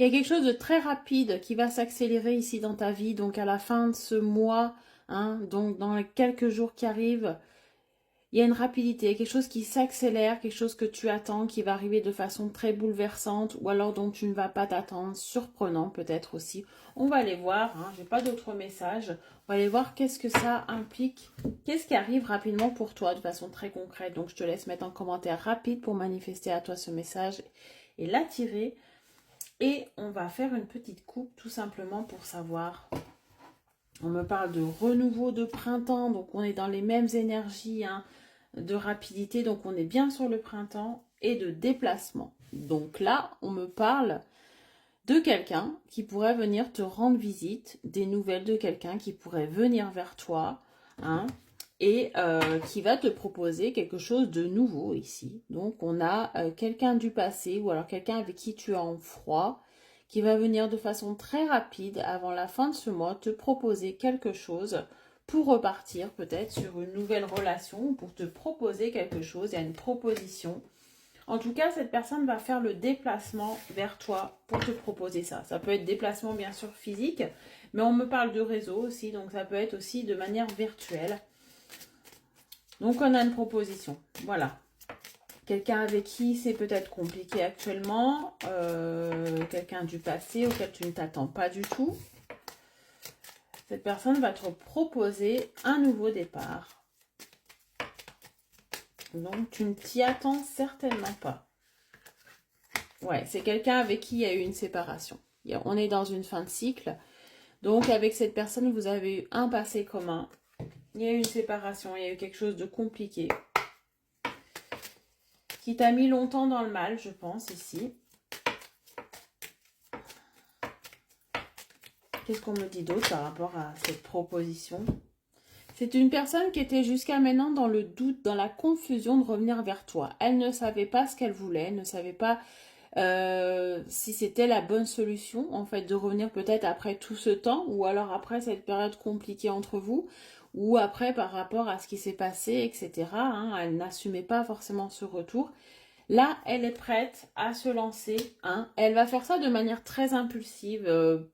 Il y a quelque chose de très rapide qui va s'accélérer ici dans ta vie. Donc à la fin de ce mois, hein, donc dans les quelques jours qui arrivent, il y a une rapidité, quelque chose qui s'accélère, quelque chose que tu attends, qui va arriver de façon très bouleversante ou alors dont tu ne vas pas t'attendre, surprenant peut-être aussi. On va aller voir, hein, j'ai pas d'autres messages. On va aller voir qu'est-ce que ça implique, qu'est-ce qui arrive rapidement pour toi de façon très concrète. Donc je te laisse mettre en commentaire rapide pour manifester à toi ce message et l'attirer. Et on va faire une petite coupe tout simplement pour savoir. On me parle de renouveau de printemps, donc on est dans les mêmes énergies, hein, de rapidité, donc on est bien sur le printemps, et de déplacement. Donc là, on me parle de quelqu'un qui pourrait venir te rendre visite, des nouvelles de quelqu'un qui pourrait venir vers toi, hein, et qui va te proposer quelque chose de nouveau ici. Donc on a quelqu'un du passé ou alors quelqu'un avec qui tu es en froid qui va venir de façon très rapide avant la fin de ce mois te proposer quelque chose pour repartir peut-être sur une nouvelle relation ou pour te proposer quelque chose. Il y a une proposition. En tout cas, cette personne va faire le déplacement vers toi pour te proposer ça. Ça peut être déplacement bien sûr physique, mais on me parle de réseau aussi, donc ça peut être aussi de manière virtuelle. Donc on a une proposition, voilà. Quelqu'un avec qui c'est peut-être compliqué actuellement, quelqu'un du passé auquel tu ne t'attends pas du tout. Cette personne va te proposer un nouveau départ. Donc tu ne t'y attends certainement pas. Ouais, c'est quelqu'un avec qui il y a eu une séparation. On est dans une fin de cycle. Donc avec cette personne, vous avez eu un passé commun. Il y a eu une séparation, il y a eu quelque chose de compliqué. Qui t'a mis longtemps dans le mal, je pense, ici. Qu'est-ce qu'on me dit d'autre par rapport à cette proposition? C'est une personne qui était jusqu'à maintenant dans le doute, dans la confusion de revenir vers toi. Elle ne savait pas ce qu'elle voulait, elle ne savait pas si c'était la bonne solution, en fait, de revenir peut-être après tout ce temps, ou alors après cette période compliquée entre vous, ou après par rapport à ce qui s'est passé, etc. Hein, elle n'assumait pas forcément ce retour. Là, elle est prête à se lancer. Hein. Elle va faire ça de manière très impulsive,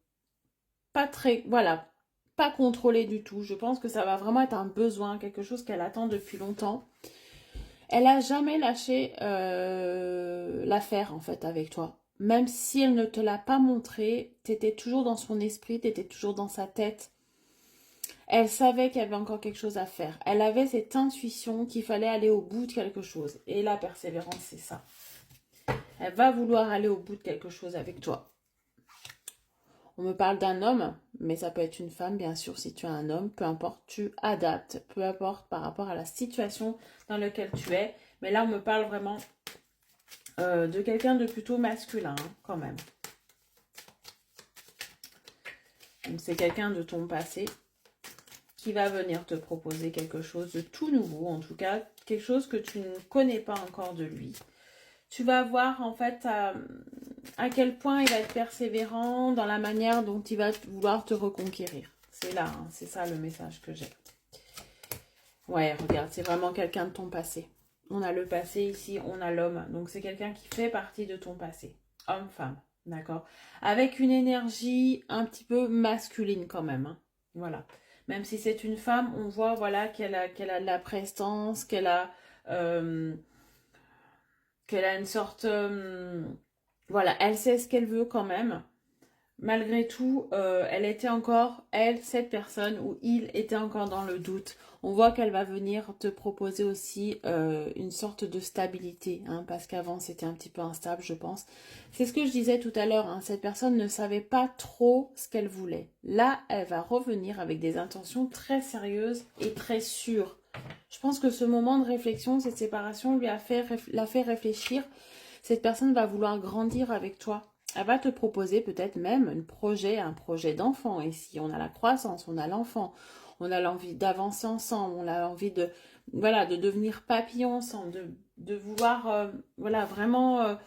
pas très, voilà, pas contrôlée du tout. Je pense que ça va vraiment être un besoin, quelque chose qu'elle attend depuis longtemps. Elle a jamais lâché l'affaire en fait avec toi. Même si elle ne te l'a pas montré, tu étais toujours dans son esprit, tu étais toujours dans sa tête. Elle savait qu'il y avait encore quelque chose à faire. Elle avait cette intuition qu'il fallait aller au bout de quelque chose. Et la persévérance, c'est ça. Elle va vouloir aller au bout de quelque chose avec toi. On me parle d'un homme, mais ça peut être une femme, bien sûr, si tu es un homme. Peu importe, tu adaptes. Peu importe par rapport à la situation dans laquelle tu es. Mais là, on me parle vraiment de quelqu'un de plutôt masculin, hein, quand même. Donc, c'est quelqu'un de ton passé qui va venir te proposer quelque chose de tout nouveau. En tout cas, quelque chose que tu ne connais pas encore de lui. Tu vas voir, en fait, à quel point il va être persévérant dans la manière dont il va vouloir te reconquérir. C'est là, hein, c'est ça le message que j'ai. Ouais, regarde, c'est vraiment quelqu'un de ton passé. On a le passé ici, on a l'homme. Donc, c'est quelqu'un qui fait partie de ton passé. Homme-femme, d'accord? Avec une énergie un petit peu masculine quand même. Hein. Voilà. Même si c'est une femme, on voit voilà, qu'elle a de la prestance, qu'elle a une sorte... voilà, elle sait ce qu'elle veut quand même. Malgré tout, elle était encore, cette personne, ou il était encore dans le doute. On voit qu'elle va venir te proposer aussi une sorte de stabilité, hein, parce qu'avant c'était un petit peu instable, je pense. C'est ce que je disais tout à l'heure, hein, cette personne ne savait pas trop ce qu'elle voulait. Là, elle va revenir avec des intentions très sérieuses et très sûres. Je pense que ce moment de réflexion, cette séparation l'a fait réfléchir. Cette personne va vouloir grandir avec toi. Elle va te proposer peut-être même un projet d'enfant. Ici, on a la croissance, on a l'enfant, on a l'envie d'avancer ensemble, on a envie de, voilà, de devenir papillon ensemble, de vouloir voilà, vraiment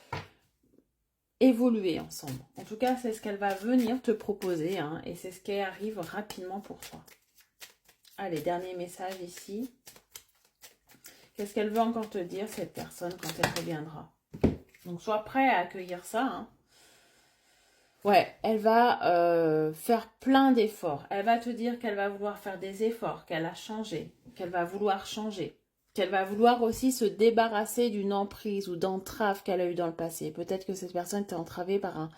évoluer ensemble. En tout cas, c'est ce qu'elle va venir te proposer, hein, et c'est ce qui arrive rapidement pour toi. Allez, dernier message ici. Qu'est-ce qu'elle veut encore te dire, cette personne, quand elle reviendra? Donc, sois prêt à accueillir ça, hein. Ouais, elle va faire plein d'efforts. Elle va te dire qu'elle va vouloir faire des efforts, qu'elle a changé, qu'elle va vouloir changer, qu'elle va vouloir aussi se débarrasser d'une emprise ou d'entrave qu'elle a eue dans le passé. Peut-être que cette personne était entravée par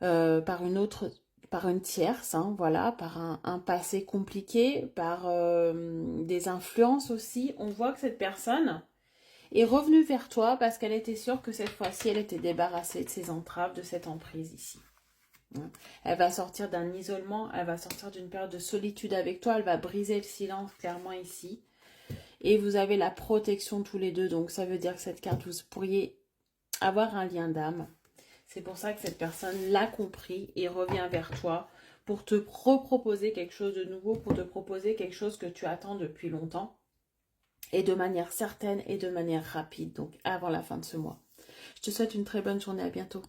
une autre, par une tierce, hein, voilà, par un passé compliqué, par des influences aussi. On voit que cette personne est revenue vers toi parce qu'elle était sûre que cette fois-ci, elle était débarrassée de ses entraves, de cette emprise ici. Elle va sortir d'un isolement, elle va sortir d'une période de solitude avec toi, elle va briser le silence clairement ici. Et vous avez la protection tous les deux, donc ça veut dire que cette carte, vous pourriez avoir un lien d'âme. C'est pour ça que cette personne l'a compris et revient vers toi pour te reproposer quelque chose de nouveau, pour te proposer quelque chose que tu attends depuis longtemps et de manière certaine et de manière rapide, donc avant la fin de ce mois. Je te souhaite une très bonne journée, à bientôt.